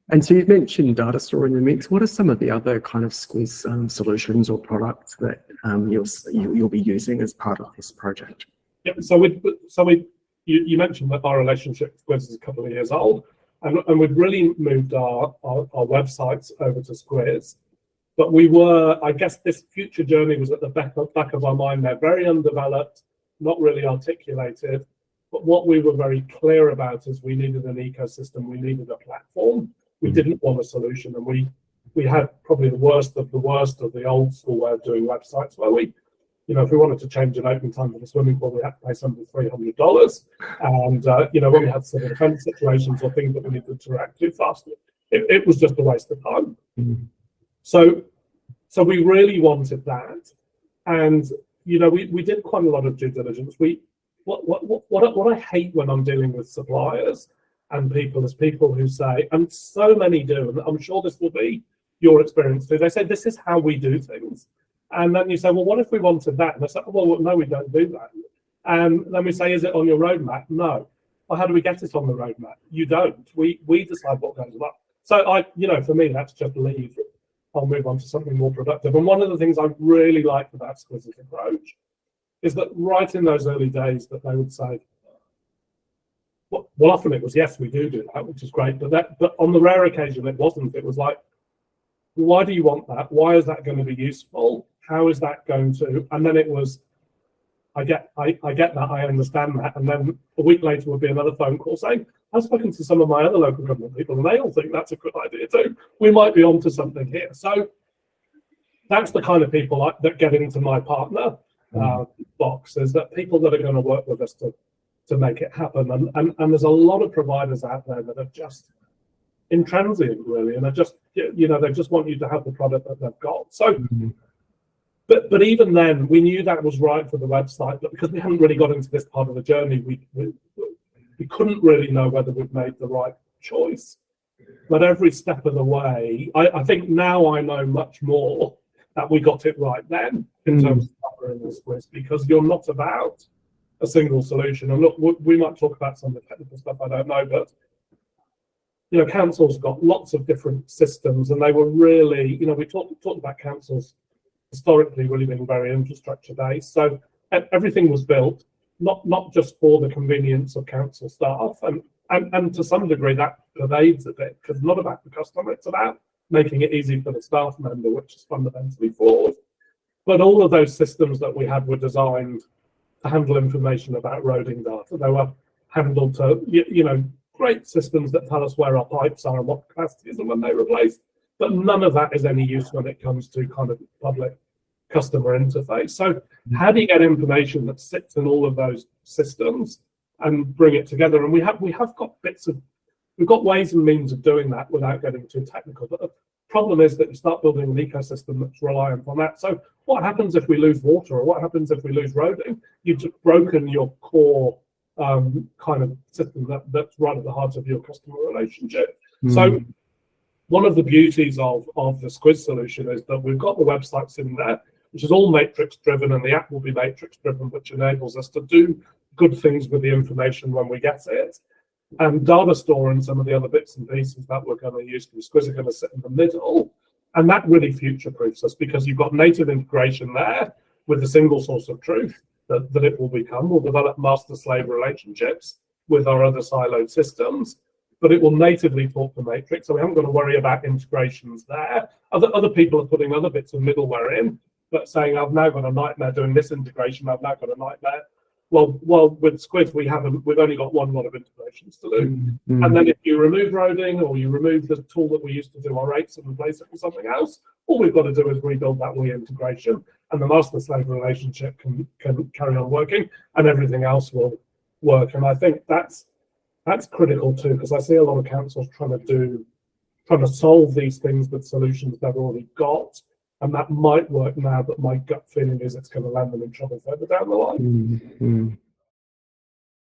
And so you've mentioned data store in the mix. What are some of the other kind of Squiz solutions or products that you'll be using as part of this project? Yeah, you mentioned that our relationship with Squiz is a couple of years old, and we've really moved our websites over to Squiz. But I guess this future journey was at the back of our mind. They're very undeveloped, not really articulated. But what we were very clear about is we needed an ecosystem, we needed a platform. We didn't want a solution, and we had probably the worst of the old school way of doing websites, where if we wanted to change an open time for the swimming pool, we had to pay somebody $300. And when we had sort of defense situations or things that we needed to react to faster, it was just a waste of time. Mm-hmm. So we really wanted that, and we did quite a lot of due diligence. What I hate when I'm dealing with suppliers and people is people who say, and so many do, and I'm sure this will be your experience too. They say this is how we do things, and then you say, well, what if we wanted that? And they say, well, no, we don't do that. And then we say, is it on your roadmap? No. Well, how do we get it on the roadmap? You don't. We decide what goes up. So for me, that's just leave. I'll move on to something more productive. And one of the things I really liked about Squiz's approach is that right in those early days that they would say, well, often it was, yes, we do that, which is great. But on the rare occasion, it wasn't. It was like, why do you want that? Why is that going to be useful? How is that going to? And then it was, I get that, I understand that. And then a week later would be another phone call saying, I've spoken to some of my other local government people, and they all think that's a good idea too. We might be onto something here. So that's the kind of people that get into my partner box, is that people that are going to work with us to make it happen. And there's a lot of providers out there that are just intransient, really, and are just, they just want you to have the product that they've got. So, but even then, we knew that was right for the website, but because we hadn't really got into this part of the journey, we couldn't really know whether we'd made the right choice. But every step of the way, I think now I know much more that we got it right then in terms of covering this quiz, because you're not about a single solution. And look, we might talk about some of the technical stuff, I don't know, but councils got lots of different systems, and they were really, we talked about councils historically really being very infrastructure based. So everything was built not just for the convenience of council staff, and to some degree that pervades a bit, because it's not about the customer, it's about making it easy for the staff member, which is fundamentally flawed. But all of those systems that we had were designed to handle information about roading data. They were handled to, great systems that tell us where our pipes are and what capacity is and when they replace. But none of that is any use when it comes to kind of public customer interface. So how do you get information that sits in all of those systems and bring it together? And we have got we've got ways and means of doing that without getting too technical. But the problem is that you start building an ecosystem that's reliant on that. So what happens if we lose water, or what happens if we lose roading? You've just broken your core kind of system that's right at the heart of your customer relationship. So one of the beauties of the Squiz solution is that we've got the websites in there, which is all matrix driven, and the app will be matrix driven, which enables us to do good things with the information when we get it. And data store and some of the other bits and pieces that we're going to use from Squiz are going to sit in the middle. And that really future proofs us, because you've got native integration there with the single source of truth that it will become. We'll develop master-slave relationships with our other siloed systems, but it will natively talk to Matrix, so we haven't got to worry about integrations there. Other people are putting other bits of middleware in, but saying, I've now got a nightmare doing this integration, I've now got a nightmare. Well, with Squiz, we've only got one lot of integrations to do. And then if you remove roading, or you remove the tool that we used to do our rates and replace it with something else, all we've got to do is rebuild that integration, and the master-slave relationship can carry on working, and everything else will work. And I think that's critical too, because I see a lot of councils trying to solve these things with solutions they've already got, and that might work now, but my gut feeling is it's going to land them in trouble further down the line.